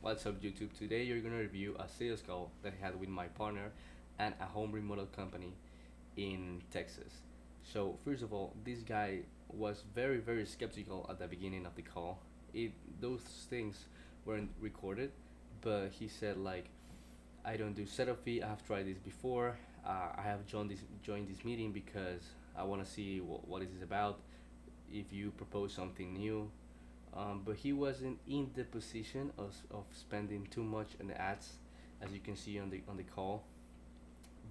What's up, YouTube? Today you're gonna review a sales call that I had with my partner and a home remodel company in Texas. So first of all, this guy was very skeptical at the beginning of the call. It Those things weren't recorded, but he said like, I don't do setup fee. I have tried this before. I have joined this meeting because I want to see what it is about. If you propose something new, but he wasn't in the position of spending too much on the ads, as you can see on the call.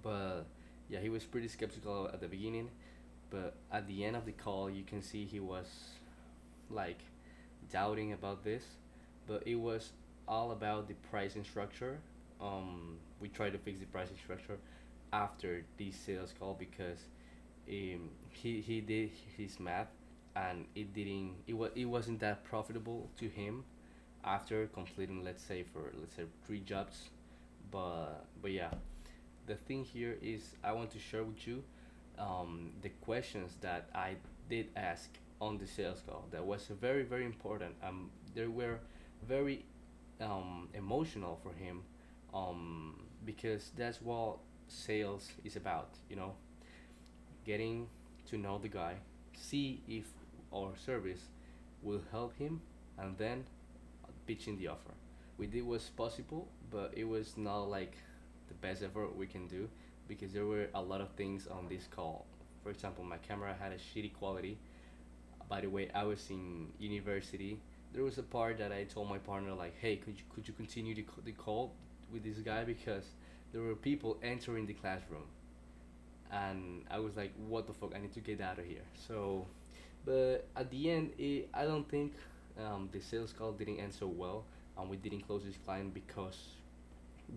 But yeah, he was pretty skeptical at the beginning, but at the end of the call, you can see he was like doubting about this. But it was all about the pricing structure. We tried to fix the pricing structure after the sales call because he did his math, and it wasn't that profitable to him after completing, let's say 3 jobs. But yeah, the thing here is I want to share with you the questions that I did ask on the sales call. That was very important. They were very emotional for him, because that's what sales is about. Getting to know the guy, see if our service will help him, and then pitching the offer. We did was possible, but it was not like the best effort we can do because there were a lot of things on this call. For example, my camera had a shitty quality. By the way, I was in university. There was a part that I told my partner like, "Hey, could you continue the call with this guy because there were people entering the classroom." And I was like, "What the fuck? I need to get out of here." So, but at the end, I don't think the sales call didn't end so well, and we didn't close this client because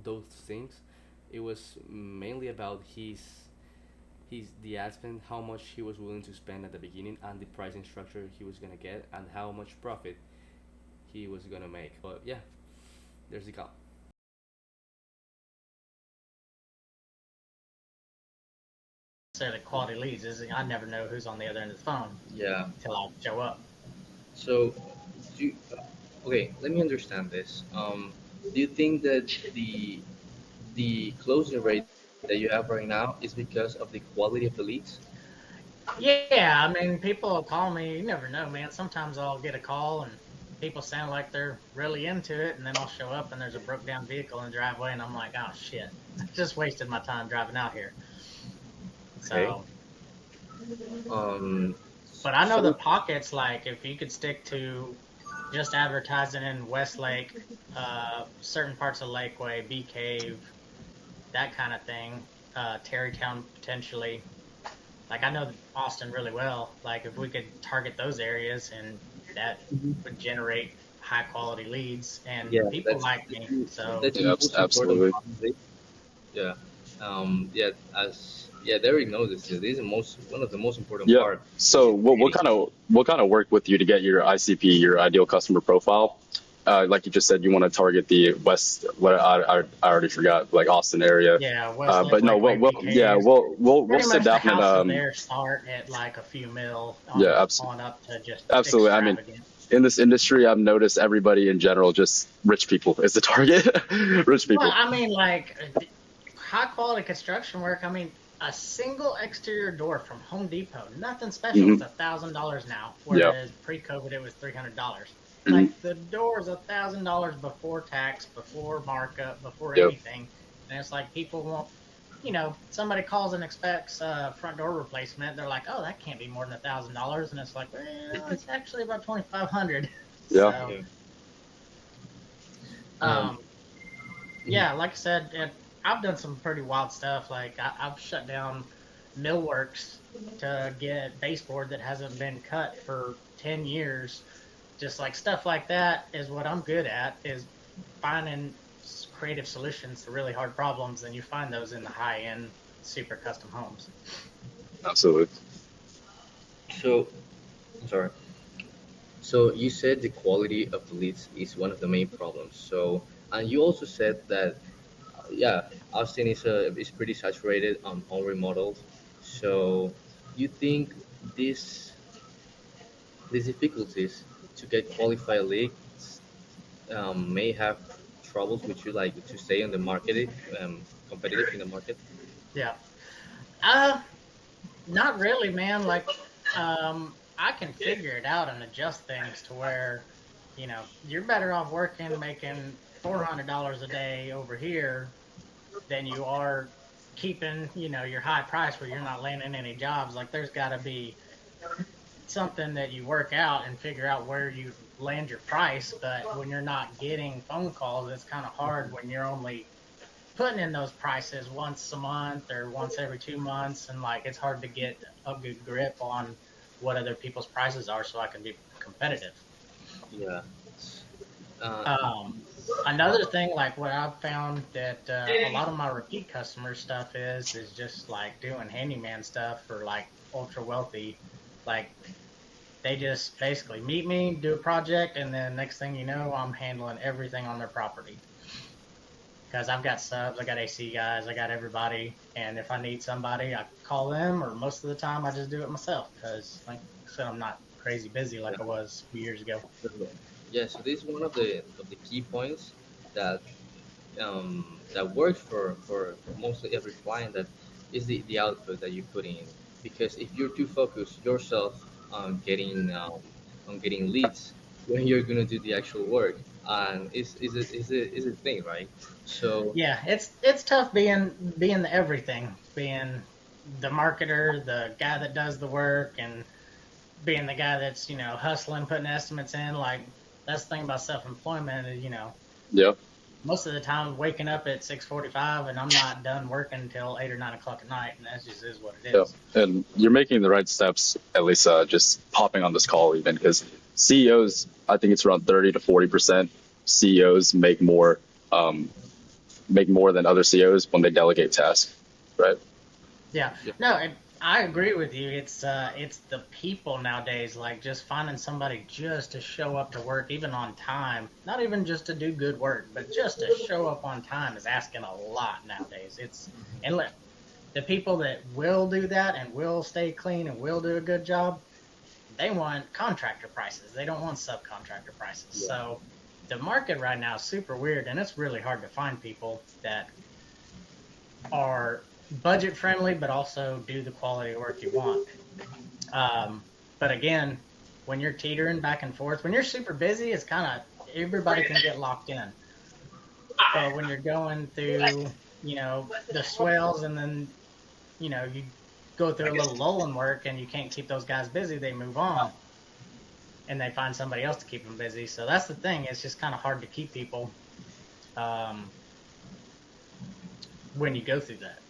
those things. It was mainly about his the ad spend, how much he was willing to spend at the beginning, and the pricing structure he was gonna get, and how much profit he was gonna make. But yeah, there's the call. Necessarily quality leads is I never know who's on the other end of the phone Yeah. until I show up. So, do you, okay, let me understand this. Do you think that the closing rate that you have right now is because of the quality of the leads? Yeah, I mean, people will call me. You never know, man. Sometimes I'll get a call and people sound like they're really into it, and then I'll show up and there's a broke down vehicle in the driveway, and I'm like, oh shit, I just wasted my time driving out here. Okay. So, Um. but I know the So pockets. Like, if you could stick to just advertising in Westlake, certain parts of Lakeway, Bee Cave, that kind of thing, Terrytown potentially. Like, I know Austin really well. Like, if we could target those areas, and that Mhm. would generate high quality leads, and Yeah, people like me. So that's the Yeah, most important absolutely. part of it. Yeah. Yeah. Derek knows this. This is one of the most important Yeah. part, which So is what creating. kind of work with you to get your ICP, your ideal customer profile? Like you just said, you want to target the West. What I already forgot, like Austin area. yeah, Westlake, But no, Lakeway, Bee yeah, Cave. we'll Pretty sit much the down and houses there start at like a few mil yeah, on up to just absolutely. I mean, extravagant. in this industry, I've noticed everybody in general, just rich people is the target. Rich Well, people. I mean, like high quality construction work. I mean, a single exterior door from Home Depot, nothing special. It's Hmm. $1,000 now, Yeah. whereas pre-COVID it was $300. Hmm. Like the door is $1,000 before tax, before markup, before Yep. anything, and it's like people want. Somebody calls and expects front door replacement. They're like, "Oh, that can't be more than $1,000," and it's like, "Well, it's actually about 2,500." Yeah. So, Yeah. Um. um, yeah, like I said, I've done some pretty wild stuff. Like I've shut down millworks to get baseboard that hasn't been cut for 10 years. Just like stuff like that is what I'm good at, is finding creative solutions to really hard problems, and you find those in the high end, super custom homes. Absolutely. So, I'm sorry. So you said the quality of the leads is one of the main problems. So, and you also said that, yeah, Austin is pretty saturated on remodels. So, you think these these difficulties to get qualified leads may have troubles with you, like to stay in the market, competitive in the market? Yeah. Uh, Not really, man. Like, I can figure it out and adjust things to where, you're better off working making $400 a day over here than you are keeping, your high price where you're not landing any jobs. Like, there's got to be something that you work out and figure out where you land your price. But when you're not getting phone calls, it's kind of hard when you're only putting in those prices once a month or once every 2 months, and like it's hard to get a good grip on what other people's prices are so I can be competitive. Yeah. Uh, Um, Another thing, like what I've found that a lot of my repeat customer stuff is just like doing handyman stuff for like ultra wealthy. Like they just basically meet me, do a project, and then next thing you know, I'm handling everything on their property. Because I've got subs, I got AC guys, I got everybody, and if I need somebody, I call them, or most of the time I just do it myself. Because, like I said, I'm not crazy busy like I was a few years ago. yeah. So this is one of the key points that that works for mostly every client, that is the output that you put in. Because if you're too focused yourself on getting leads, when you're gonna do the actual work, and is a thing, right? So Yeah, it's tough being the everything, being the marketer, the guy that does the work, and being the guy that's hustling, putting estimates in. Like that's the thing about self-employment is Yep. most of the time waking up at 6:45 and I'm not done working until 8 or 9 o'clock at night, and that just is what it Yeah, is. and you're making the right steps, at least just popping on this call, even because CEOs, I think it's around 30 to 40% CEOs um, make more than other CEOs when they delegate tasks, right? Yeah, yeah, no, I agree with you. It's the people nowadays, like just finding somebody just to show up to work, even on time. Not even just to do good work, but just to show up on time is asking a lot nowadays. And look, the people that will do that and will stay clean and will do a good job, they want contractor prices. They don't want subcontractor prices. yeah, So the market right now is super weird, and it's really hard to find people that are budget friendly, but also do the quality of work you want. Um, but again, when you're teetering back and forth, when you're super busy, it's kind of everybody can get locked in. But when you're going through, the swells, and then you go through a little lull in work, and you can't keep those guys busy, they move on and they find somebody else to keep them busy. So that's the thing; it's just kind of hard to keep people um, when you go through that.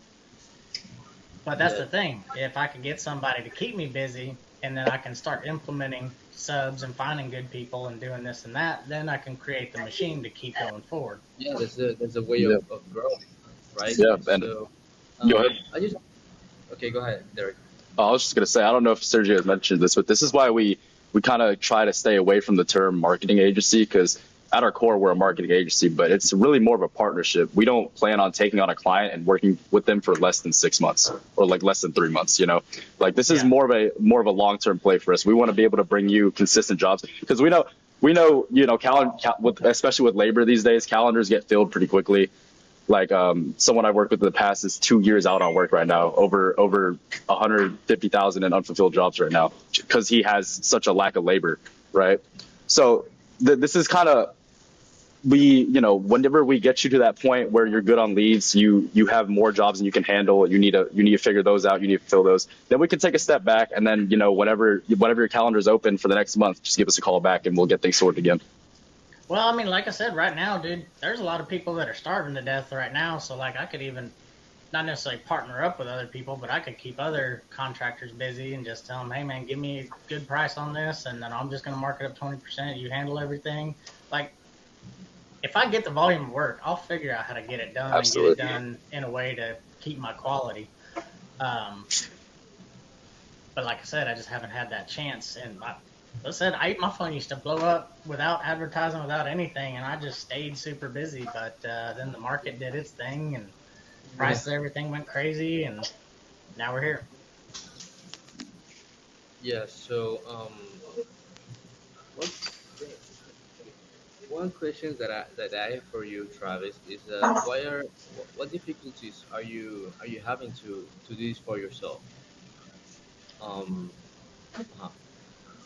But that's yeah. the thing. If I could get somebody to keep me busy and then I can start implementing subs and finding good people and doing this and that, then I can create the machine to keep going forward. Yeah, there's a way Yeah, of growing, right? yeah, and So go ahead. I just okay, go ahead, Derek. I was just gonna say, I don't know if Sergio has mentioned this, but this is why we kind of try to stay away from the term marketing agency, because at our core we're a marketing agency, but it's really more of a partnership. We don't plan on taking on a client and working with them for less than 6 months or like less than 3 months. Like this is Yeah. more of a long term play for us. We want to be able to bring you consistent jobs because we know especially with labor these days, calendars get filled pretty quickly. Like someone I've worked with in the past is 2 years out on work right now, over 150,000 in unfulfilled jobs right now, because he has such a lack of labor, right? So this is kind of whenever we get you to that point where you're good on leads, you have more jobs than you can handle. You need to figure those out. You need to fill those. Then we can take a step back, and then whenever your calendar is open for the next month, just give us a call back, and we'll get things sorted again. Well, I mean, like I said, right now, dude, there's a lot of people that are starving to death right now. So, like, I could even not necessarily partner up with other people, but I could keep other contractors busy and just tell them, hey, man, give me a good price on this, and then I'm just going to mark it up 20%. You handle everything. Like, if I get the volume of work, I'll figure out how to get it done and get it Absolutely. done in a way to keep my quality. Um, but like I said, I just haven't had that chance. And like I said, my phone used to blow up without advertising, without anything, and I just stayed super busy. But then the market did its thing, and Yeah, prices, everything went crazy, and now we're here. yeah. So let's one question that I have for you, Travis, is what difficulties are you having to do this for yourself? Um, uh,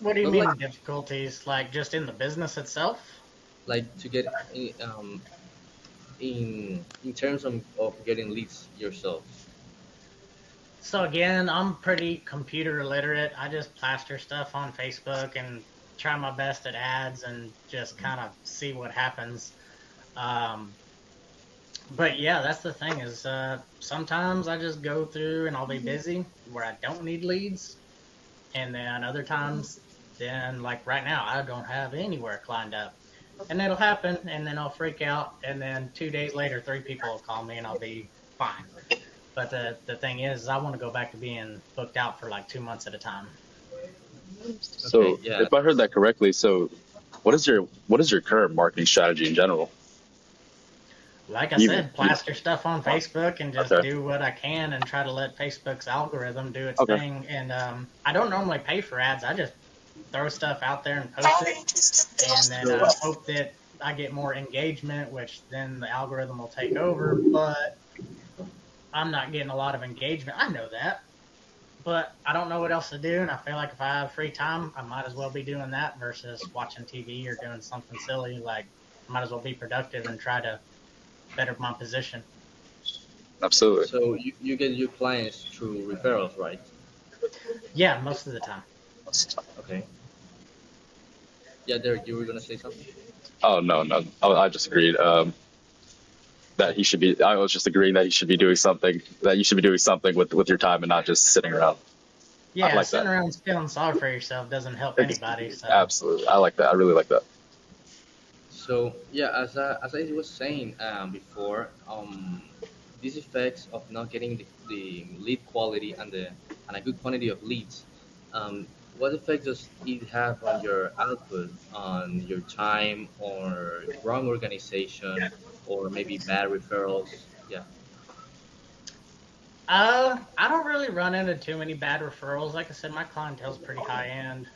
What do you not like mean difficulties? Like just in the business itself? to get in terms of getting leads yourself. So again, I'm pretty computer illiterate. I just plaster stuff on Facebook and try my best at ads and just kind of see what happens. Um, but yeah, that's the thing is sometimes I just go through and I'll be busy where I don't need leads, and then other times, then like right now, I don't have any work lined up, and it'll happen, and then I'll freak out, and then 2 days later, three people will call me, and I'll be fine. But the thing is, I want to go back to being booked out for like 2 months at a time. Okay, So yeah. if I heard that correctly, so what is your current marketing strategy in general? Like I You, said, plaster stuff on Facebook and just okay. do what I can and try to let Facebook's algorithm do its Okay. thing. And I don't normally pay for ads. I just throw stuff out there and post it, and then So hope that I get more engagement, which then the algorithm will take over. But I'm not getting a lot of engagement. I know that, but I don't know what else to do. And I feel like if I have free time, I might as well be doing that versus watching TV or doing something silly. Like, I might as well be productive and try to better my position. Absolutely. so you get your clients through referrals, right? Yeah, most of the time. Okay. Yeah, Derek, you were gonna say something? Oh no, no. I just agreed. That he should be. I was just agreeing that he should be doing something. That you should be doing something with your time and not just sitting around. I Yeah, like sitting that. around feeling sorry for yourself doesn't help Ex- anybody. So, Absolutely. I like that. I really like that. So yeah, as I was saying before, these effects of not getting the lead quality and a good quantity of leads, what effect does it have on your output, on your time, or wrong organization, or maybe bad referrals? Yeah. I don't really run into too many bad referrals. Like I said, my clientele's pretty high end.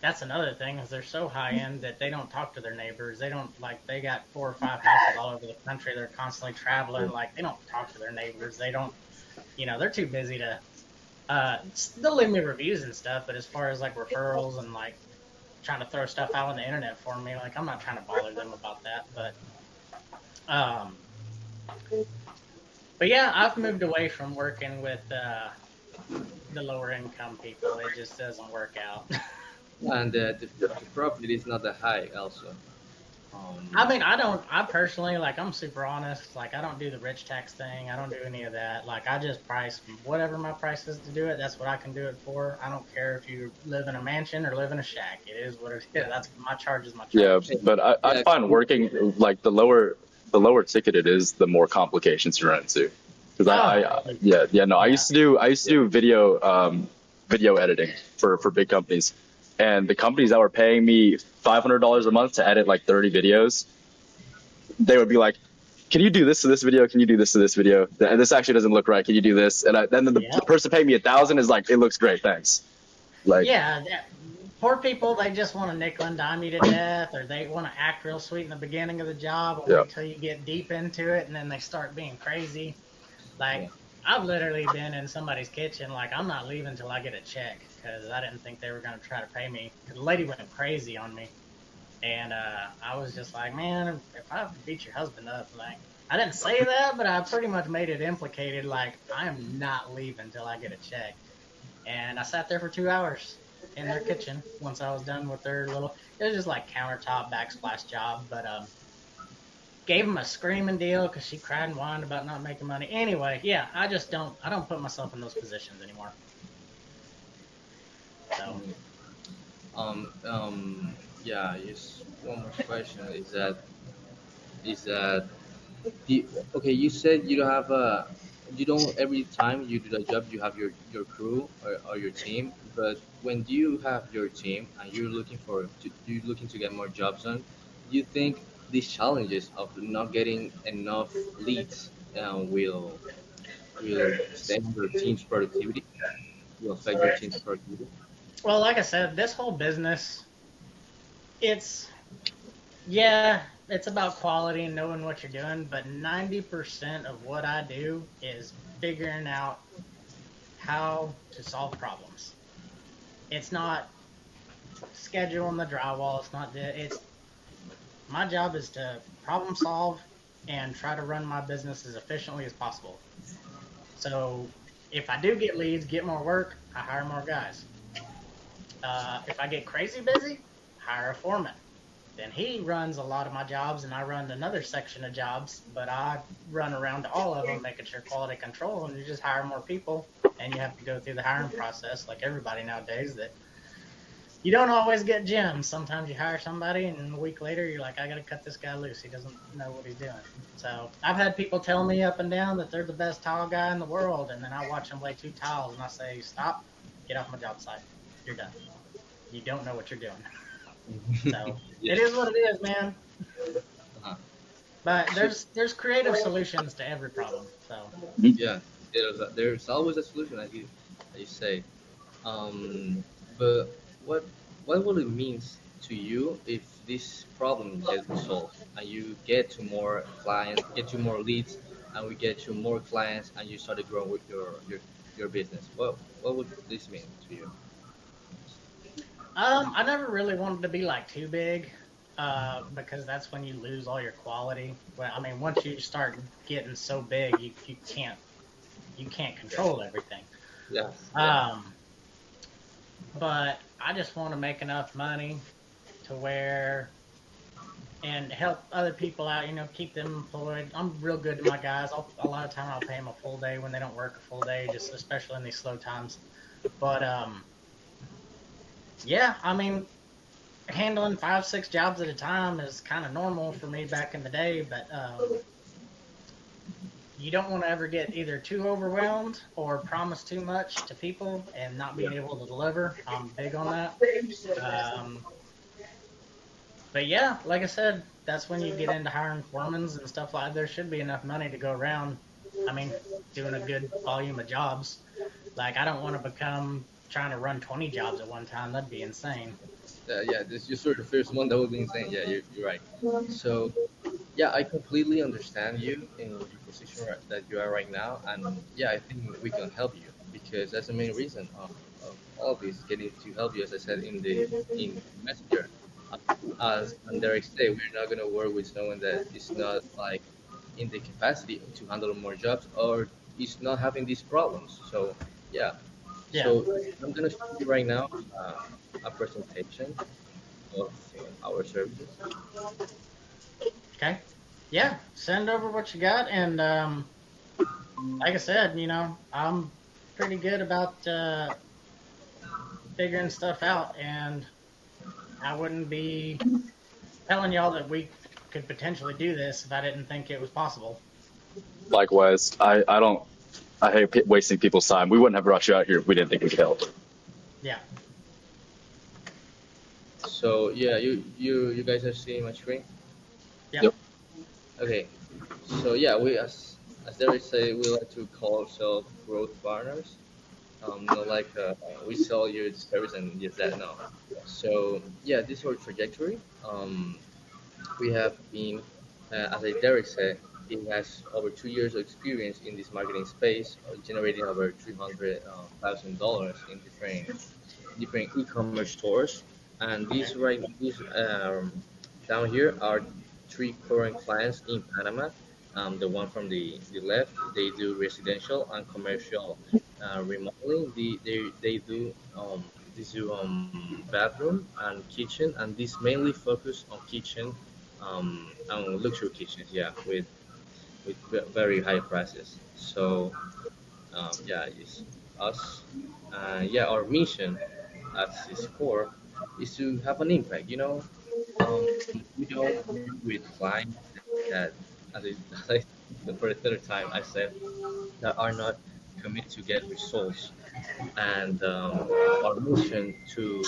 That's another thing is they're so high end that they don't talk to their neighbors. They don't like they got 4 or 5 houses all over the country. They're constantly traveling. Like they don't talk to their neighbors. They don't, they're too busy to. They'll leave me reviews and stuff, but as far as like referrals and like trying to throw stuff out on the internet for me, like I'm not trying to bother them about that. Um, but yeah, I've moved away from working with the lower income people. It just doesn't work out. And the profit is not that high also. I Um, mean, I don't. I personally like. I'm super honest. Like, I don't do the rich tax thing. I don't do any of that. Like, I just price whatever my price is to do it. That's what I can do it for. I don't care if you live in a mansion or live in a shack. It is what it is. yeah, That's my charge is my Yeah, charge. but I yeah, find working like the lower ticket it is, the more complications you run into. Because Oh, yeah, no, I yeah, used to do I used to yeah. do video editing for big companies, and the companies that were paying me $500 a month to edit like 30 videos, they would be like, "Can you do this to this video? Can you do this to this video? And this actually doesn't look right. Can you do this?" And then the yeah, person paying me 1,000 is like, "It looks great, thanks." Like, yeah. Poor people, they just want to nickel and dime you to death, or they want to act real sweet in the beginning of the job and yeah, wait till you get deep into it, and then they start being crazy. Yeah. Like, I've literally been in somebody's kitchen, like, I'm not leaving until I get a check because I didn't think they were going to try to pay me. The lady went crazy on me. And I was just like, man, if I beat your husband up, like, I didn't say that, but I pretty much made it implicated, like, I am not leaving until I get a check. And I sat there for 2 hours in their kitchen once I was done with their little, it was just like countertop backsplash job, but gave him a screaming deal because she cried and whined about not making money. Anyway, yeah, I don't put myself in those positions anymore. So, Mhm. Yeah. Just one more question is that okay? You said you don't have a you don't every time you do the job you have your crew or your team, but when do you have your team and you're looking to get more jobs done, do you think these challenges of not getting enough leads will stem your team's productivity? Will affect your team's productivity? well, like I said, this whole business, it's Yeah, it's about quality and knowing what you're doing, but 90% of what I do is figuring out how to solve problems. It's not scheduling the drywall, it's not it's my job is to problem solve and try to run my business as efficiently as possible. So if I do get leads, get more work, I hire more guys. If I get crazy busy, hire a foreman. Then he runs a lot of my jobs, and I run another section of jobs, but I run around to all of them, making sure quality control. And you just hire more people, and you have to go through the hiring process, like everybody nowadays. That you don't always get gems. Sometimes you hire somebody, and a week later, you're like, I got to cut this guy loose. He doesn't know what he's doing. So I've had people tell me up and down that they're the best tile guy in the world, and then I watch them lay two tiles, and I say, stop, get off my job site. You're done. You don't know what you're doing. So Yeah. it is what it is, man. Uh-huh. But So there's creative solutions to every problem. So yeah, there's always a solution, as you say. But what what will it mean to you if this problem gets resolved and you get to more clients, get to more leads, and we get to more clients, and you start to grow with your business? What would this mean to you? I never really wanted to be like too big, because that's when you lose all your quality. But I mean, once you start getting so big, you can't control everything. Yeah, yeah, Um, but I just want to make enough money to where and help other people out. Keep them employed. I'm real good to my guys. A lot of time I'll pay them a full day when they don't work a full day, just especially in these slow times. But yeah, I mean, handling 5, 6 jobs at a time is kind of normal for me back in the day. But you don't want to ever get either too overwhelmed or promise too much to people and not yeah. being able to deliver. I'm big on that. Um, but yeah, like I said, that's when you get into hiring foremans and stuff like that. There should be enough money to go around. I mean, doing a good volume of jobs. Like, I don't want to become trying to run 20 jobs at one time. That'd be insane. Yeah, this you sort of the first one. That would be insane. Yeah, you're right. So yeah, I completely understand you in your position that you are right now, and yeah, I think we can help you because that's the main reason of all of this, getting to help you. As I said in Messenger, as and Derek said, we're not gonna work with someone that is not like in the capacity to handle more jobs or is not having these problems. So yeah, Yeah. so I'm gonna show you right now a presentation of our services. Okay. Yeah. Send over what you got. And like I said, I'm pretty good about figuring stuff out. And I wouldn't be telling y'all that we could potentially do this if I didn't think it was possible. Likewise, I don't. I hate wasting people's time. We wouldn't have brought you out here if we didn't think we could help. Yeah. So yeah, you guys are seeing my screen. Yep. Yep. Okay. So yeah, we as Derek say, we like to call ourselves growth partners. Not like we sell you the service and just that. No. So yeah, this is our trajectory. We have been, as I Derek said, he has over 2 years of experience in this marketing space, generating over $300,000 in different e-commerce stores. And Okay. these down here are three current clients in Panama. The one from the left, they do residential and commercial remodeling. They do bathroom and kitchen, and this mainly focus on kitchen, and luxury kitchens. Yeah, with very high prices. So yeah, it's us. Yeah, our mission at its core is to have an impact. Um, we don't work with clients that, for the third time, I said that are not committed to get results. And our mission to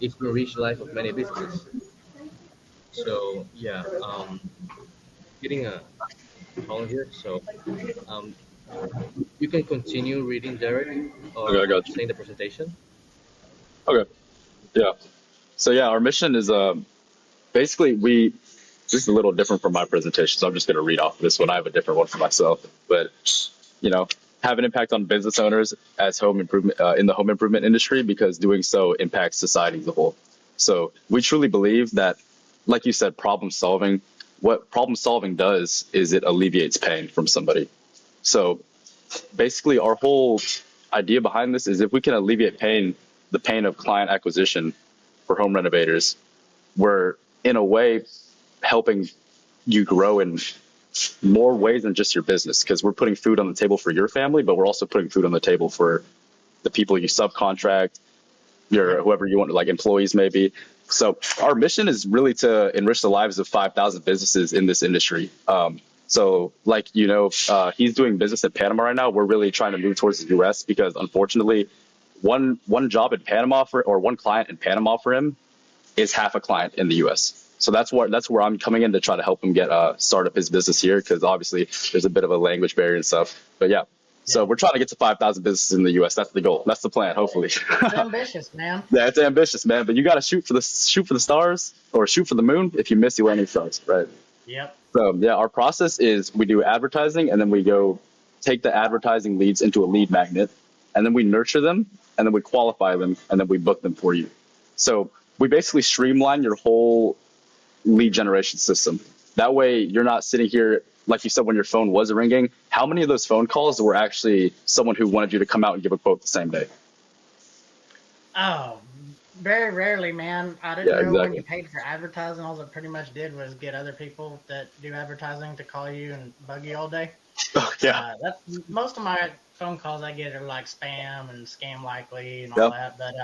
is to reach the life of many businesses. So yeah, getting a call here. So um, you can continue reading, Derek, Okay, I or got you. saying the presentation. Okay, yeah. So yeah, our mission is basically we this is a little different from my presentation, so I'm just going to read off this one. I have a different one for myself, but you know, have an impact on business owners as home improvement in the home improvement industry because doing so impacts society as a whole. So we truly believe that, like you said, problem solving. What problem solving does is it alleviates pain from somebody. So basically, our whole idea behind this is if we can alleviate pain, the pain of client acquisition for home renovators, we're in a way helping you grow in more ways than just your business because we're putting food on the table for your family, but we're also putting food on the table for the people you subcontract, your whoever you want, like employees maybe. So our mission is really to enrich the lives of 5,000 businesses in this industry. So like, he's doing business in Panama right now. We're really trying to move towards the US because unfortunately one job in Panama or one client in Panama for him is half a client in the US. So that's where I'm coming in to try to help him get start up his business here because obviously there's a bit of a language barrier and stuff. But yeah, so we're trying to get to 5,000 businesses in the U.S. That's the goal. That's the plan. Hopefully. It's ambitious, man. Yeah, it's ambitious, man. But you got to shoot for the stars or shoot for the moon. If you miss, you land in stars, right? Yep. So yeah, our process is we do advertising and then we go take the advertising leads into a lead magnet and then we nurture them and then we qualify them and then we book them for you. So we basically streamline your whole lead generation system. That way you're not sitting here, like you said, when your phone was ringing, how many of those phone calls were actually someone who wanted you to come out and give a quote the same day? Oh, very rarely, man. I didn't know when you paid for advertising, all it pretty much did was get other people that do advertising to call you and bug you all day. Oh, yeah. Most of my phone calls I get are like spam and scam likely and all that. But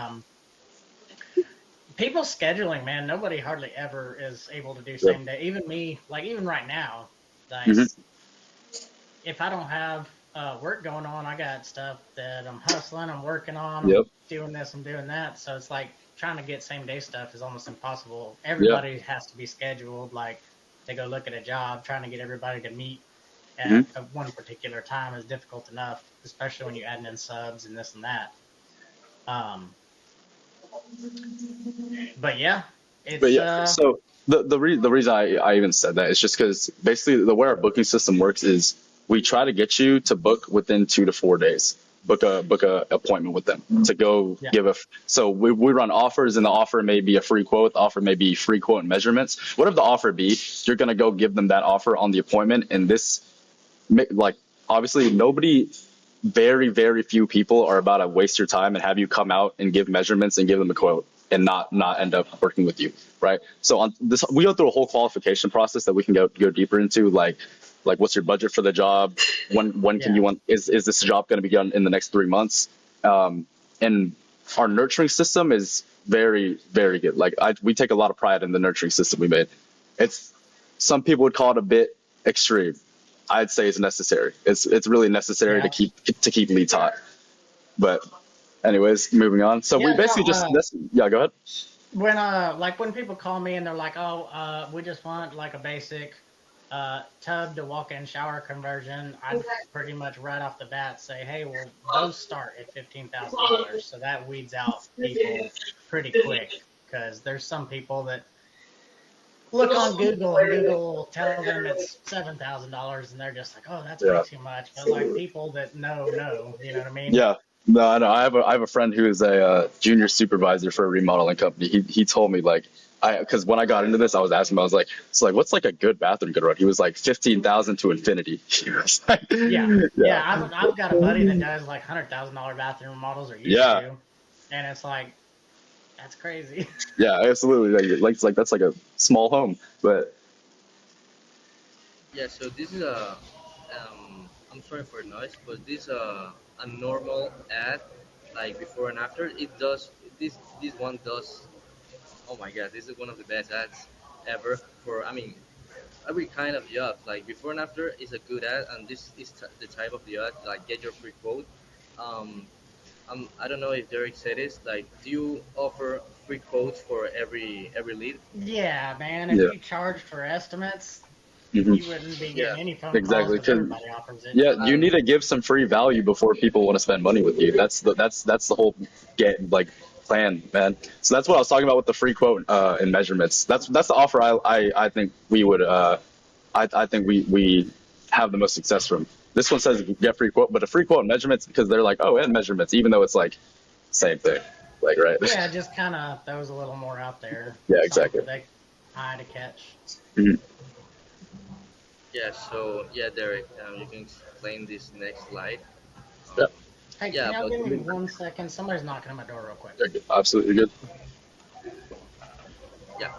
people scheduling, man, nobody hardly ever is able to do same day. Even me, like even right now, like if I don't have work going on, I got stuff that I'm hustling, I'm working on, I'm doing this, I'm doing that. So it's like trying to get same day stuff is almost impossible. Everybody has to be scheduled. Like they go look at a job, trying to get everybody to meet at one particular time is difficult enough, especially when you're adding in subs and this and that. But yeah, it's so the reason I even said that is just because basically the way our booking system works is we try to get you to book within 2 to 4 days. Book a appointment with them to go so we run offers and the offer may be a free quote, the offer may be free quote and measurements. Whatever the offer be, you're gonna go give them that offer on the appointment. And this, like obviously very, very few people are about to waste your time and have you come out and give measurements and give them a quote and not end up working with you, right? So on this, we go through a whole qualification process that we can go deeper into, like what's your budget for the job? When can you want? Is this job going to be done in the next 3 months? And our nurturing system is very, very good. Like we take a lot of pride in the nurturing system we made. It's some people would call it a bit extreme. I'd say it's necessary. It's really necessary to keep leads hot. But anyways, moving on. So we basically go ahead. When people call me and they're like, we just want like a basic tub to walk-in shower conversion, I'd pretty much right off the bat say, hey, well, those start at $15,000. So that weeds out people pretty quick because there's some people that look on Google and Google tell them it's $7,000 and they're just like, oh, that's way too much. But like people that know, you know what I mean? Yeah. No, I know. I have a friend who is a junior supervisor for a remodeling company. He told me because when I got into this, I was asking him, I was like, so like, what's like a good bathroom good run? He was like 15,000 to infinity. I've got a buddy that does like $100,000 bathroom remodels or used to, and it's like, that's crazy. Yeah, absolutely. Like that's like a small home, but so this is I'm sorry for the noise, but this a normal ad, like before and after. It does this one does. Oh my god, this is one of the best ads ever for every kind of job. Like before and after is a good ad, and this is the type of the ad like get your free quote. I don't know if Derek said this. Like, do you offer free quotes for every lead? Yeah, man. If you charge for estimates, you wouldn't be getting any phone calls. Everybody offers it. Yeah, you need to give some free value before people want to spend money with you. That's the whole plan, man. So that's what I was talking about with the free quote and measurements. That's the offer I think we would I think we have the most success from. This one says get free quote, but a free quote and measurements because they're like, oh, and measurements, even though it's like same thing, like right. Yeah, just kind of throws a little more out there. Yeah, Something exactly. for the eye to catch. Mhm. Yeah. So yeah, Derek, you can explain this next slide. Yeah, Um, Hey, can yeah, y'all but give me 1 second? Somebody's knocking on my door real quick. they're good. Absolutely good. yeah.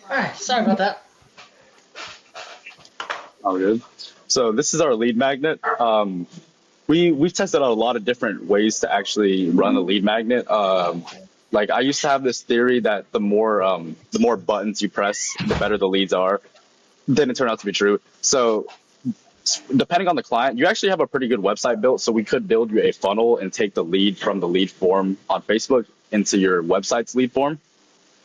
All right, sorry about that. All good. So this is our lead magnet. We've tested out a lot of different ways to actually run a lead magnet. Like I used to have this theory that the more buttons you press, the better the leads are. Didn't turn out to be true. So depending on the client, you actually have a pretty good website built. So we could build you a funnel and take the lead from the lead form on Facebook into your website's lead form.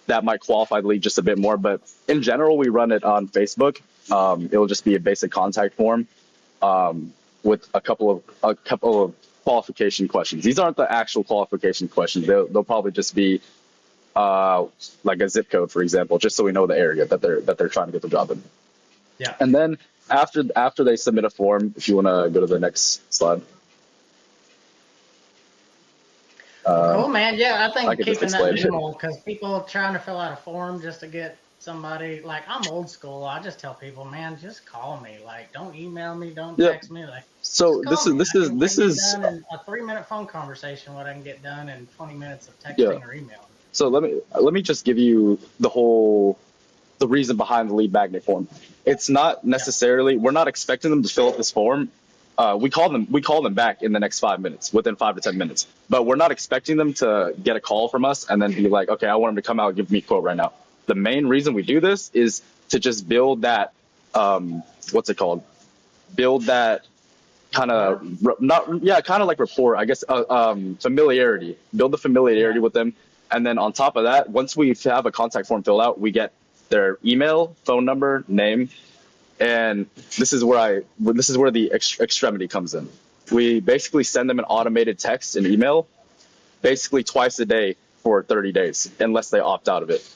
That might qualify the lead just a bit more, but in general, we run it on Facebook. It'll just be a basic contact form with a couple of qualification questions. These aren't the actual qualification questions. They'll probably just be like a zip code, for example, just so we know the area that they're trying to get the job in. Yeah. And then after they submit a form, if you want to go to the next slide. Cool, man. Yeah, I I think could just keeping that explain it. minimal because people trying to fill out a form just to get somebody, like, I'm old school. I just tell people, man, just call me. Like, don't email me, don't Yep. text me. Like, So just call me. this I is can this get is done in a 3-minute phone conversation. What I can get done in 20 minutes of yeah. texting or email. So let me just give you the reason behind the lead magnet form. It's not Yeah. necessarily we're not expecting them to fill out this form. We call them back in the next 5 minutes, within 5 to 10 minutes. But we're not expecting them to get a call from us and then be like, okay, I want them to come out and give me a quote right now. The main reason we do this is to just build that what's it called? Build that kind of not yeah kind of like rapport, I guess, familiarity, build the familiarity Yeah. with them, and then on top of that, once we have a contact form filled out, we get their email, phone number, name, and this is where the extremity comes in. We basically send them an automated text and email basically twice a day for 30 days unless they opt out of it.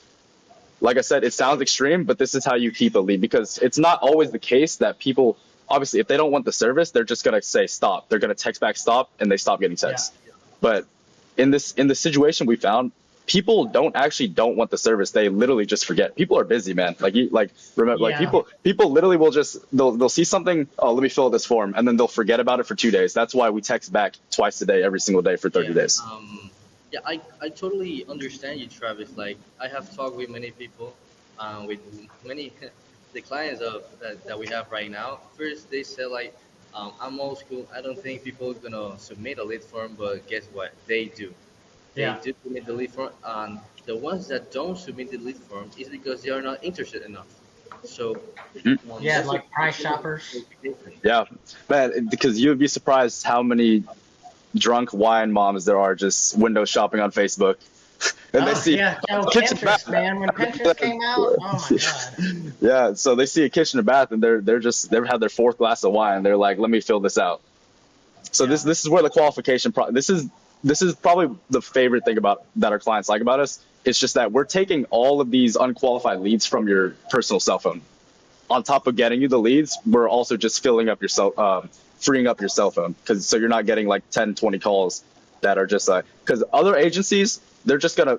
Like I said, it sounds extreme, but this is how you keep a lead, because it's not always the case that people, obviously, if they don't want the service, they're just going to say stop. They're going to text back stop, and they stop getting Yeah. texts. But in the situation we found, people don't want the service. They literally just forget. People are busy, man. Remember, like Yeah. people literally will just they'll see something. Oh, let me fill out this form, and then they'll forget about it for 2 days. That's why we text back twice a day, every single day for 30 Yeah. days. Yeah, I totally understand you, Travis. Like, I have talked with many people, with many the clients that we have right now. First, they say like, I'm old school. I don't think people are gonna submit a lead form, but guess what? They do. They Yeah. do submit the lead form, and the ones that don't submit the lead form is because they are not interested enough. So, Yeah, that's like price shoppers. Yeah, man, because you'd be surprised how many drunk wine moms there are just window shopping on Facebook, and they Oh, see yeah. Oh, kitchen Pinterest, bath. man. When Pinterest came out, oh my God. Yeah, so they see a kitchen or bath, and they've had their fourth glass of wine. They're like, let me fill this out. So Yeah. this is where the qualification this is probably the favorite thing about that our clients like about us. It's just that we're taking all of these unqualified leads from your personal cell phone. On top of getting you the leads, we're also just freeing up your cell phone, because so you're not getting like 10, 20 calls that are just because other agencies, they're just gonna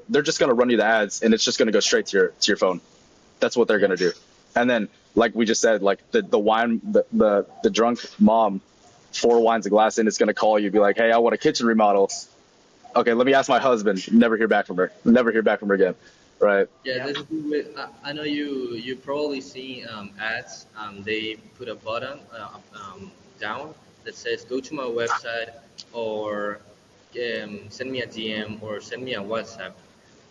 run you the ads, and it's just gonna go straight to your phone. That's what they're Yeah. gonna do. And then, like we just said, like the wine, the drunk mom, 4 wines a glass in, is gonna call you, be like, hey, I want a kitchen remodel. Okay, let me ask my husband. Never hear back from her. Never hear back from her again. Right? Yeah, Yeah. this is with, I know you probably see ads. They put a button down that says go to my website, or send me a DM, or send me a WhatsApp.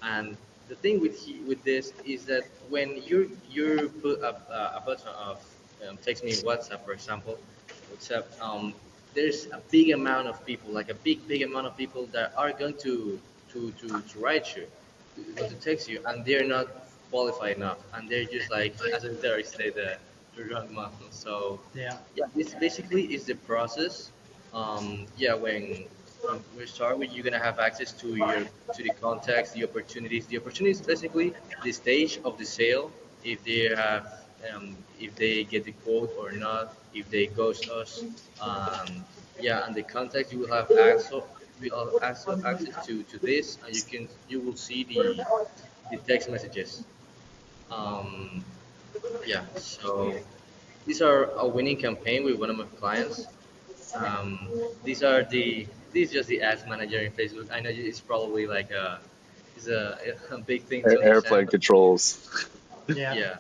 And the thing with this is that when you put a button of text me WhatsApp, for example, WhatsApp, there's a big amount of people, like a big amount of people that are going to write you, going to text you, and they're not qualified enough, and they're just like, as I already said, the wrong month. So Yeah. yeah, this basically is the process. Yeah, when we start with, you're gonna have access to the contacts, the opportunities. The opportunities basically the stage of the sale, if they have if they get the quote or not, if they ghost us. Yeah, and the contacts you will have also access to this, and you will see the text messages. Um, yeah, so these are a winning campaign with one of my clients. Um, these are the this is just the ads manager in Facebook. I know it's probably like it's a big thing to understand, Airplane but controls. Yeah. yeah.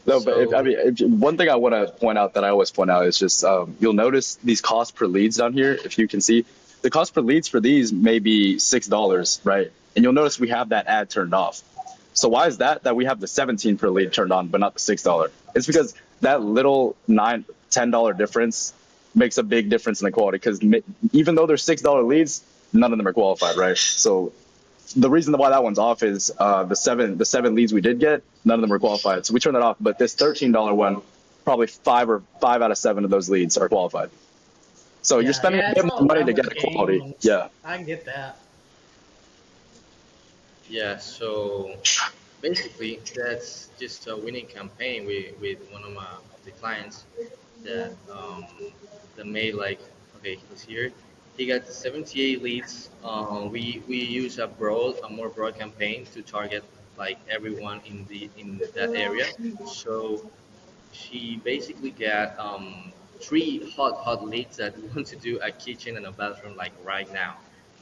No, but So one thing I want to point out that I always point out is just you'll notice these cost per leads down here. If you can see, the cost per leads for these may be $6, right? And you'll notice we have that ad turned off. So why is that? That we have the 17 per lead turned on, but not the $6? It's because that little $10 difference makes a big difference in the quality. Because even though they're $6 leads, none of them are qualified, right? So the reason why that one's off is the seven leads we did get, none of them were qualified, so we turned that off. But this $13 one, probably five out of seven of those leads are qualified. So you're Yeah. spending Yeah. a It's bit all more a money to numbers get a game. quality. And Yeah, I get that. yeah, so basically that's just a winning campaign with one of the clients that that made like, okay, he's here. He got 78 leads. We use a more broad campaign to target like everyone in that area. So she basically got three hot leads that want to do a kitchen and a bathroom like right now,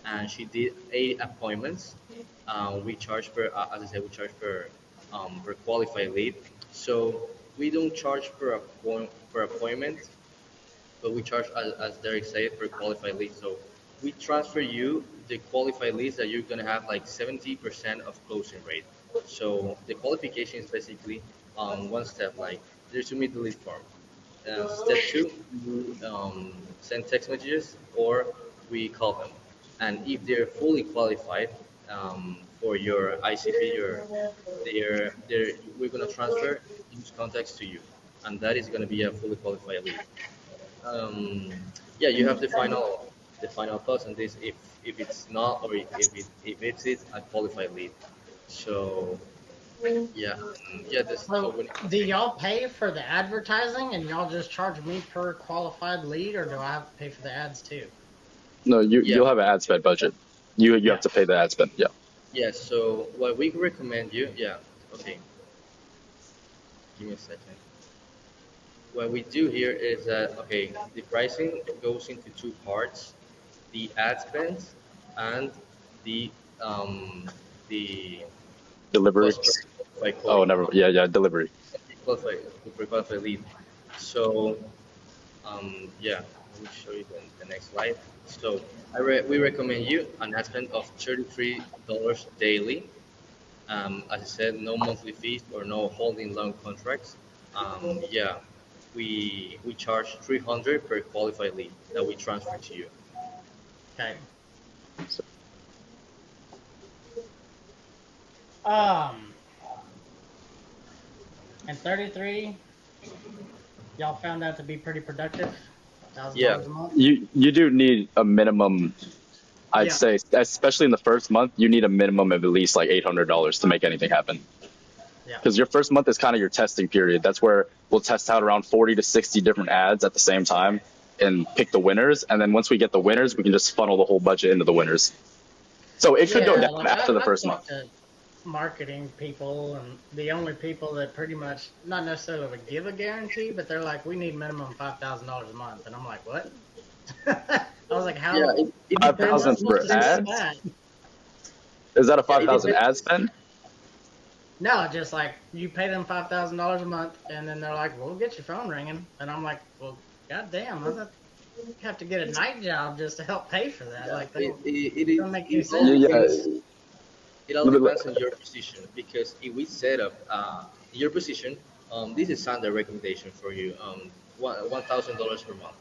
and she did 8 appointments. We charge per, as I said, we charge per qualified lead. So we don't charge per appointment, but we charge, as Derek said, per qualified lead. So we transfer you the qualified leads that you're gonna have like 70% of closing rate. So the qualification is basically one step, like there's submit the lead form. Step two, you send text messages or we call them. And if they're fully qualified for your ICP, we're gonna transfer these contacts to you, and that is gonna be a fully qualified lead. um, yeah, you have the final thoughts on this if it's not, or if it's a qualified lead. So yeah, yeah, this So, open. do y'all pay for the advertising and y'all just charge me per qualified lead, or do I have to pay for the ads too? no, Yeah, you'll have an ad spend budget. You have Yeah. to pay the ad spend. Yeah. yeah. So what we recommend you, yeah, okay, give me a second. What we do here is that, okay, the pricing goes into two parts: the ad spend and the the Delivery. cost per qualified Oh, quote. never. Yeah, delivery. Qualified, per qualified lead. So yeah, let me show you the next slide. So we recommend you an ad spend of $33 daily. As I said, no monthly fees or no holding long contracts. Yeah, we charge 300 per qualified lead that we transfer to you. Okay. So, Um, and 33, y'all found that to be pretty productive. Yeah, $1,000 a month. you do need a minimum. I'd Yeah. say, especially in the first month, you need a minimum of at least like $800 to make anything happen. Yeah. Because your first month is kind of your testing period. That's where we'll test out around 40 to 60 different ads at the same time and pick the winners. And then once we get the winners, we can just funnel the whole budget into the winners. So it could go Yeah, down like after the I've first talked month. to marketing people, and the only people that pretty much not necessarily would give a guarantee, but they're like, we need minimum $5,000 a month, and I'm like, what? I was like, how? yeah, it Five They're not thousand depends. supposed for to do ads? that. Is that a Yeah, it 5,000 ad depends. spend? No, just like you pay them $5,000 a month, and then they're like, "We'll get your phone ringing," and I'm like, "Well, goddamn, I thought you have to get a night job just to help pay for that." Yeah, Like, that it don't make any it all sense. Yeah. depends. It all depends on your position, because if we set up your position, this is standard recommendation for you. $1,000 per month.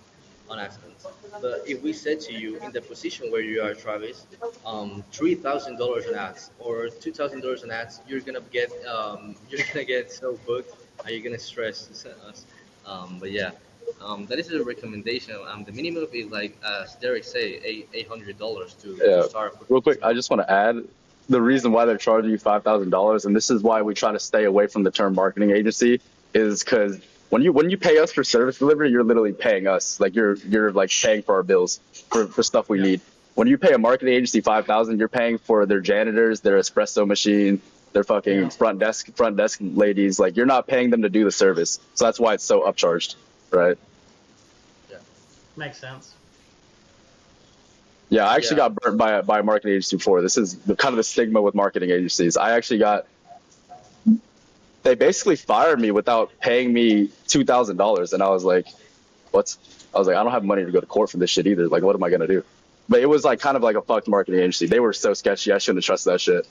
on accidents. But if we said to you in the position where you are, Travis, $3,000 on ads or $2,000 on ads, you're gonna get so booked and you're gonna stress us. But yeah, that is a recommendation. The minimum is like, as Derek say, $800 to Yeah. start for Real quick, 6 I months. just want to add the reason why they're charging you $5,000, and this is why we try to stay away from the term marketing agency, is because when you pay us for service delivery, you're literally paying us. Like you're like paying for our bills for stuff we Yeah. need. When you pay a marketing agency 5,000, you're paying for their janitors, their espresso machine, their fucking Yeah. front desk ladies. Like you're not paying them to do the service, so that's why it's so upcharged, right? Yeah, Makes sense. Yeah, I actually yeah, got burnt by a marketing agency before. This is kind of the stigma with marketing agencies. I actually got they basically fired me without paying me $2,000, and I was like, "What?" I was like, "I don't have money to go to court for this shit either. Like, what am I gonna do?" But it was like kind of like a fucked marketing agency. They were so sketchy. I shouldn't have trusted that shit.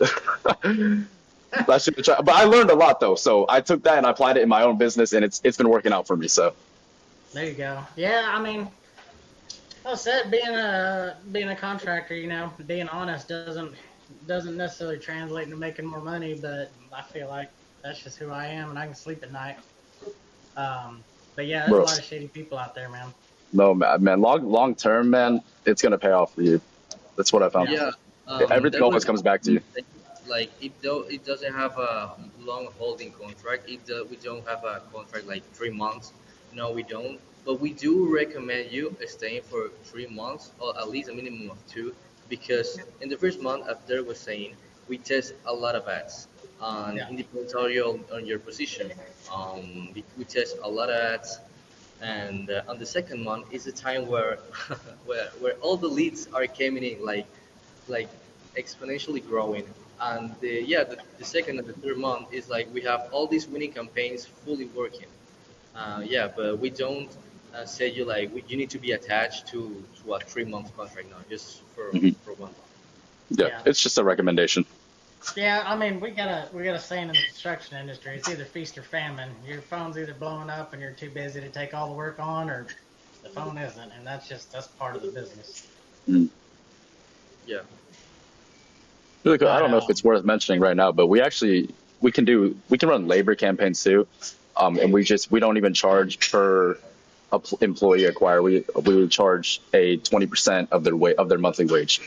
I should have tried, but I learned a lot though. So I took that and I applied it in my own business, and it's been working out for me. So There you go. Yeah, I mean, like I said, being a contractor, being honest doesn't necessarily translate into making more money, but I feel like that's just who I am, and I can sleep at night. But yeah, there's a bro, lot of shady people out there, man. no man, long term, man, it's gonna pay off for you. That's what I found. Yeah. yeah. Everything There always was comes back to you. like it doesn't have a long holding contract. We don't have a contract like 3 months. No, we don't. But we do recommend you staying for 3 months or at least a minimum of two, because in the first month, as Derek was saying, we test a lot of ads. Yeah. In depends on your position. We test a lot of ads, and on the second month is the time where where all the leads are coming in like exponentially growing. And the second and the third month is like we have all these winning campaigns fully working. Yeah, but we don't say you like you need to be attached to a 3 month contract now, just Mhm. for 1 month. Yeah, Yeah. it's just a recommendation. Yeah, I mean, we got a saying in the construction industry. It's either feast or famine. Your phone's either blowing up and you're too busy to take all the work on, or the phone isn't, and that's part of the business. Mm. Yeah, Really cool. I But don't know if it's worth mentioning right now, but we can run labor campaigns too, and we don't even charge per employee acquire. We would charge a 20% of their monthly wage.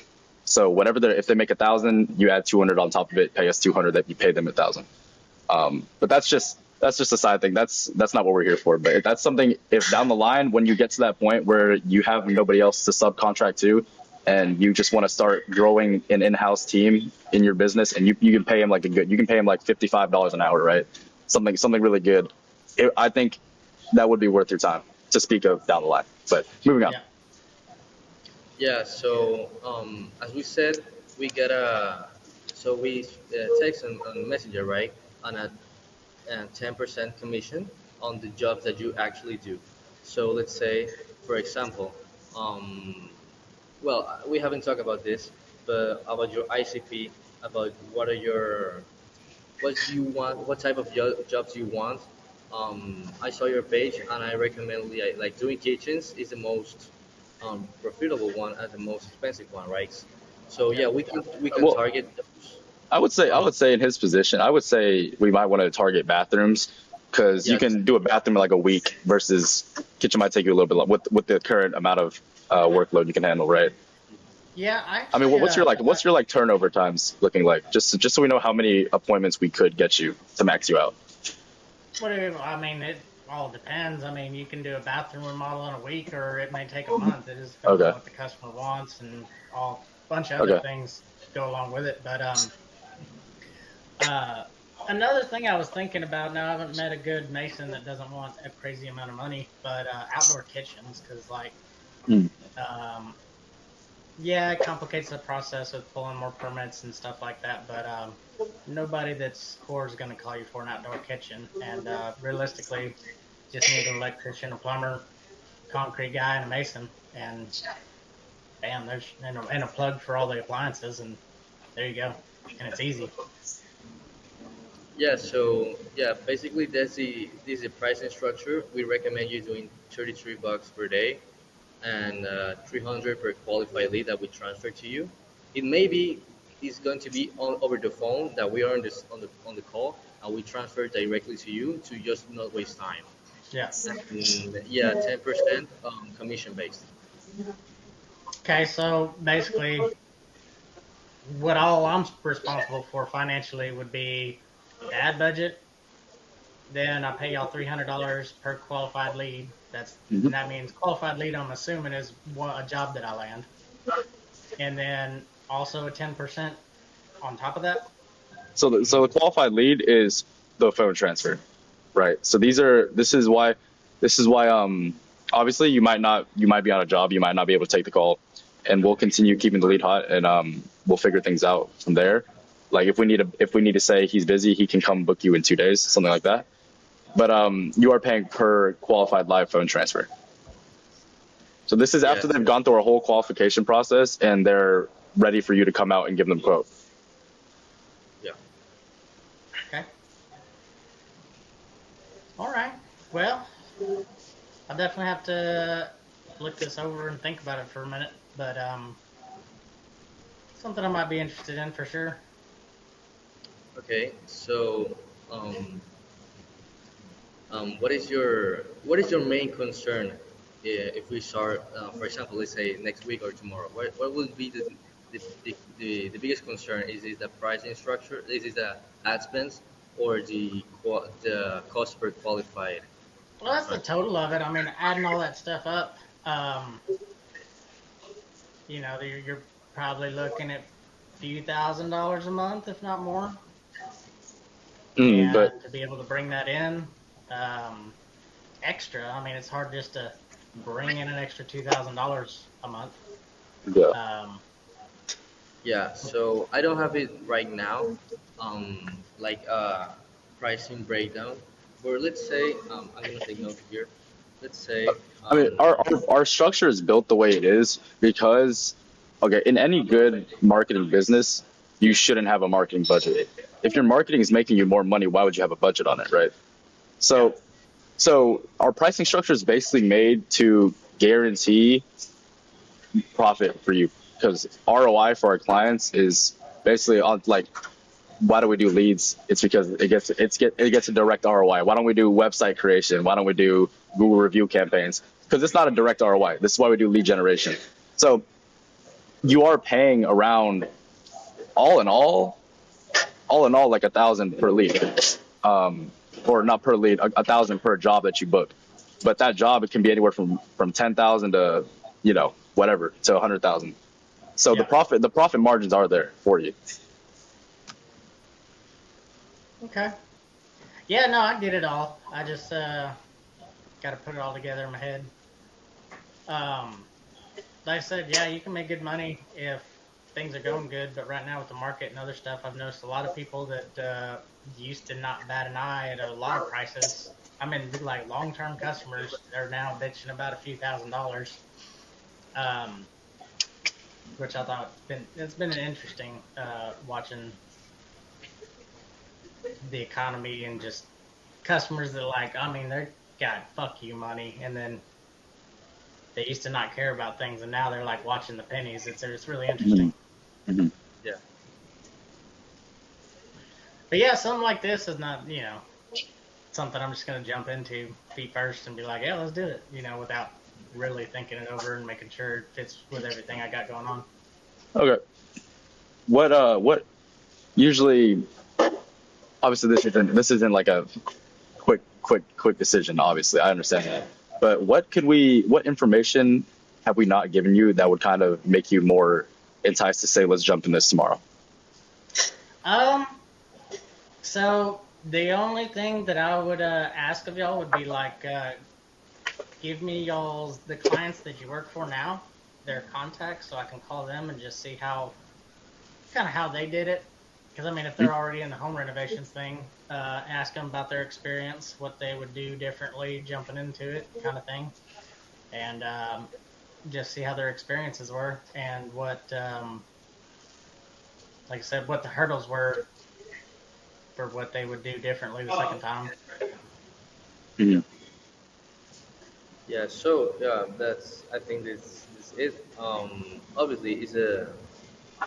So whatever if they make 1,000, you add 200 on top of it, pay us 200, that you pay them 1,000. But that's just a side thing. That's not what we're here for. But if that's something, if down the line when you get to that point where you have nobody else to subcontract to, and you just want to start growing an in-house team in your business, and you can pay them you can pay them like $55 an hour, right? Something really good. I think that would be worth your time to speak of down the line. But moving on. yeah, yeah. So as we said, we got a so we text on Messenger, right? On a 10% commission on the jobs that you actually do. So let's say, for example, um, well, we haven't talked about this, but about your ICP, about what you want, what type of jobs you want. I saw your page, and I recommend like doing kitchens is the most profitable one and the most expensive one, right? So yeah, yeah, we can Well, target those. I would say in his position, I would say we might want to target bathrooms, because you Yeah, can do a bathroom in like a week versus kitchen might take you a little bit long with the current amount of workload you can handle, right? yeah. I mean, Actually, what's your like turnover times looking like? Just so we know how many appointments we could get you to max you out. I mean, it all depends. I mean, you can do a bathroom remodel in a week, or it may take a month. It just depends on Okay. what the customer wants and all bunch of other Okay. things go along with it. But uh, another thing I was thinking about. Now, I haven't met a good mason that doesn't want a crazy amount of money, but outdoor kitchens, because like, Hmm. um, yeah, it complicates the process with pulling more permits and stuff like that. But nobody that's core is going to call you for an outdoor kitchen, and realistically, just need an electrician, a plumber, concrete guy, and a mason, and bam, there's and a plug for all the appliances, and there you go, and it's easy. yeah. So yeah, basically this is the pricing structure. We recommend you doing $33 per day. and 300 per qualified lead that we transfer to you. It may be is going to be over the phone that we are on the call and we transfer directly to you to just not waste time. Yeah. And yeah, 10% commission based. Okay, so basically, what all I'm responsible for financially would be the ad budget. Then I pay y'all $300 per qualified lead. Mhm. And that means qualified lead. I'm assuming is a job that I land, and then also a 10% on top of that. So the qualified lead is the phone transfer, right? So this is why obviously you might be on a job, you might not be able to take the call, and we'll continue keeping the lead hot, and we'll figure things out from there. Like if we need to say he's busy, he can come book you in 2 days, something like that. But you are paying per qualified live phone transfer. So this is after Yes. they've gone through a whole qualification process and they're ready for you to come out and give them a quote. Yeah. Okay. All right. Well, I definitely have to look this over and think about it for a minute, but something I might be interested in for sure. Okay. So what is your main concern if we start, for example, let's say next week or tomorrow? What would be the biggest concern? Is it the pricing structure? Is it the ad spends or the cost per qualified Well, that's the transfer? total of it. I mean, adding all that stuff up, you're probably looking at a few $1,000s a month, if not more. But And to be able to bring that in um, extra, I mean, it's hard just to bring in an extra $2,000 a month. yeah, Um, Yeah. So I don't have it right now, like pricing breakdown. But let's say I'm gonna take note here. Let's say I mean, our structure is built the way it is because, okay, in any good marketing business, you shouldn't have a marketing budget. If your marketing is making you more money, why would you have a budget on it, right? yeah, So, so our pricing structure is basically made to guarantee profit for you because ROI for our clients is basically on like why do we do leads? It's because it gets a direct ROI. Why don't we do website creation? Why don't we do Google review campaigns? Because it's not a direct ROI. This is why we do lead generation. So you are paying around all in all like 1,000 per lead, or not per lead, 1,000 per job that you book. But that job it can be anywhere from 10,000 to whatever to 100,000. So the yeah. profit margins are there for you. Okay. Yeah, no, I get it all. I just got to put it all together in my head. Um, like I said, yeah, you can make good money if things are going good, but right now with the market and other stuff, I've noticed a lot of people that used to not bat an eye at a lot of prices. I mean, like long-term customers, they're now bitching about a few $1,000s, um, which I thought it's been an interesting watching the economy and just customers that like, I mean, they're got fuck you money, and then they used to not care about things, and now they're like watching the pennies. It's really interesting. Mm-hmm. Yeah. But yeah, something like this is not, something I'm just gonna jump into feet first and be like, yeah, let's do it, without really thinking it over and making sure it fits with everything I got going on. Okay. What usually obviously this isn't like a quick decision, obviously. I understand that. But what information have we not given you that would kind of make you more enticed to say let's jump in this tomorrow? Um, so the only thing that I would ask of y'all would be like, give me the clients that you work for now, their contacts, so I can call them and just see how they did it. Because I mean, if they're already in the home renovations thing, ask them about their experience, what they would do differently, jumping into it, kind of thing, and just see how their experiences were and what, like I said, what the hurdles were for what they would do differently the second time. Mm-hmm. Yeah, so yeah, that's I think this is obviously is a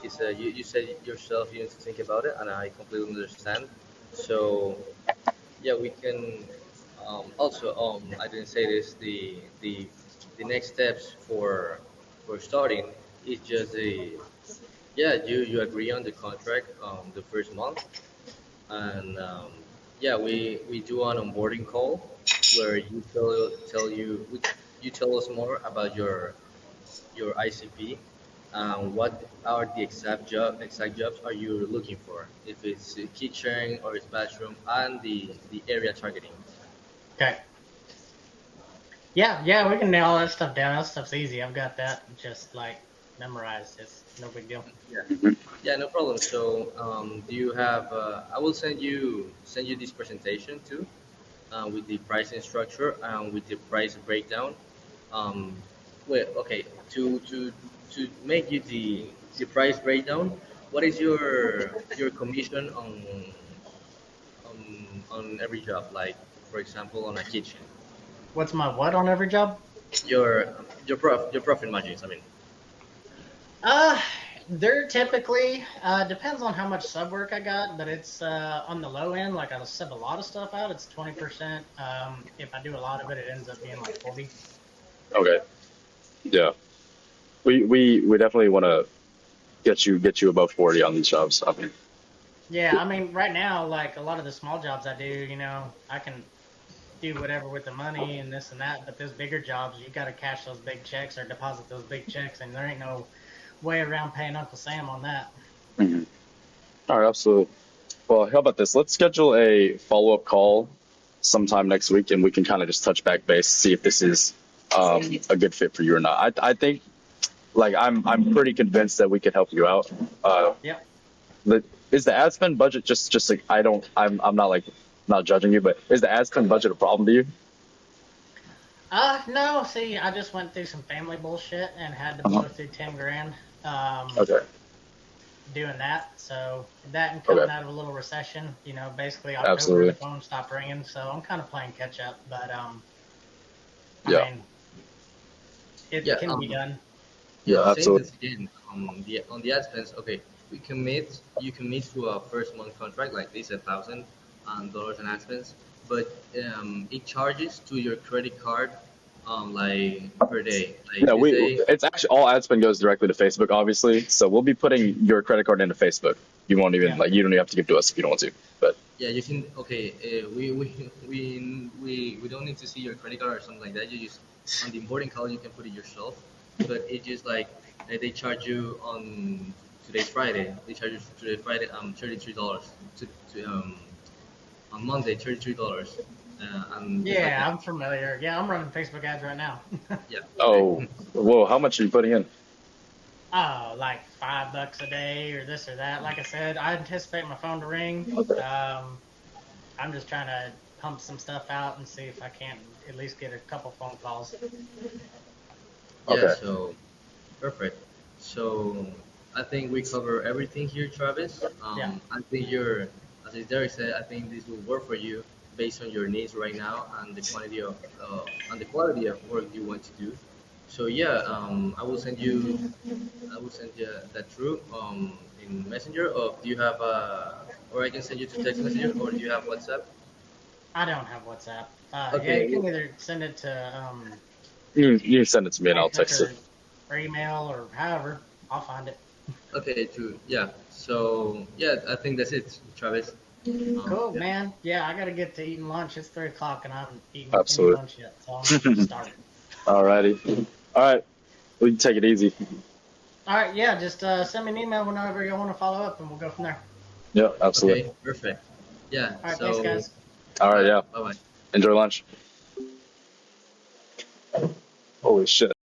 you said yourself you need to think about it, and I completely understand. So yeah, we can also I didn't say this the next steps for starting is just the yeah you agree on the contract the first month, and yeah, we do an onboarding call where you you tell us more about your ICP. What are the exact jobs are you looking for? If it's kitchen or it's bathroom, and the area targeting. Okay. Yeah, yeah, we can nail all that stuff down. That stuff's easy. I've got that just like memorized. It's no big deal. Yeah, yeah, no problem. So, do you have? I will send you this presentation too, with the pricing structure and with the price breakdown. Um, well, okay, to make you the price breakdown, what is your commission on every job? Like, for example, on a kitchen, What's my what on every job? your profit margins. I mean, Uh, they're typically depends on how much sub work I got, but it's on the low end. Like I'll sub a lot of stuff out, it's 20%. If I do a lot of it, it ends up being like 40. Okay. Yeah. We definitely want to get you above 40 on these jobs. I mean, Yeah, I mean, right now, like a lot of the small jobs I do, I can do whatever with the money and this and that. But those bigger jobs, you got to cash those big checks or deposit those big checks, and there ain't no way around paying Uncle Sam on that. mhm. All right, absolutely. Well, how about this? Let's schedule a follow-up call sometime next week, and we can kind of just touch back base, see if this is a good fit for you or not. I think like I'm pretty convinced that we could help you out. Uh, Yep. the, is the ad spend budget just like I'm not like not judging you, but is the ad spend budget a problem to you? No. See, I just went through some family bullshit and had to Uh-huh. blow through 10 grand. Okay. Doing that. So that and coming Okay. out of a little recession, basically October the Absolutely. phone stopped ringing. So I'm kind of playing catch up, but I Yeah. mean, it yeah, can be done. Yeah. saying Absolutely. this again on the ad spends. Okay, we commit you commit to a first month contract like this, $1,000 in ad spends, but it charges to your credit card like per day. Like Yeah. you We say, it's actually all ad spend goes directly to Facebook, obviously. So we'll be putting your credit card into Facebook. You won't even Yeah. like you don't even have to give to us if you don't want to. But yeah, you can. Okay, we don't need to see your credit card or something like that. You just on the onboarding call you can put it yourself, but it just like they charge you on today's Friday. They charge you today Friday $33 to on Monday $33, and just like Yeah, that. I'm familiar. Yeah, I'm running Facebook ads right now. Yeah. Okay. oh, whoa, how much are you putting in? Oh, like $5 a day or this or that. Like I said, I anticipate my phone to ring. Okay. I'm just trying to pump some stuff out and see if I can't at least get a couple phone calls. Yeah. Okay. So perfect. So I think we cover everything here, Travis. Yeah. I think as Derek said, I think this will work for you based on your needs right now and the quantity of and the quality of work you want to do. So yeah, I will send you that through in Messenger. Or do you have or I can send you to text Messenger, or do you have WhatsApp? I don't have WhatsApp. Yeah, you Okay. can either send it to You send it to me and I'll Facebook text it. or email or however. I'll find it. Okay. True. Yeah. So yeah, I think that's it, Travis. Cool, Yeah. man. Yeah, I gotta get to eating lunch. It's 3 o'clock and I haven't eaten any Absolutely. lunch yet, so I'm gonna get started. Alrighty. All right. We can take it easy. All right, yeah, just send me an email whenever you want to follow up, and we'll go from there. Yeah, absolutely. Okay. Perfect. Yeah. All right, thanks, So guys. All right. Yeah. bye bye. Enjoy lunch. Holy shit.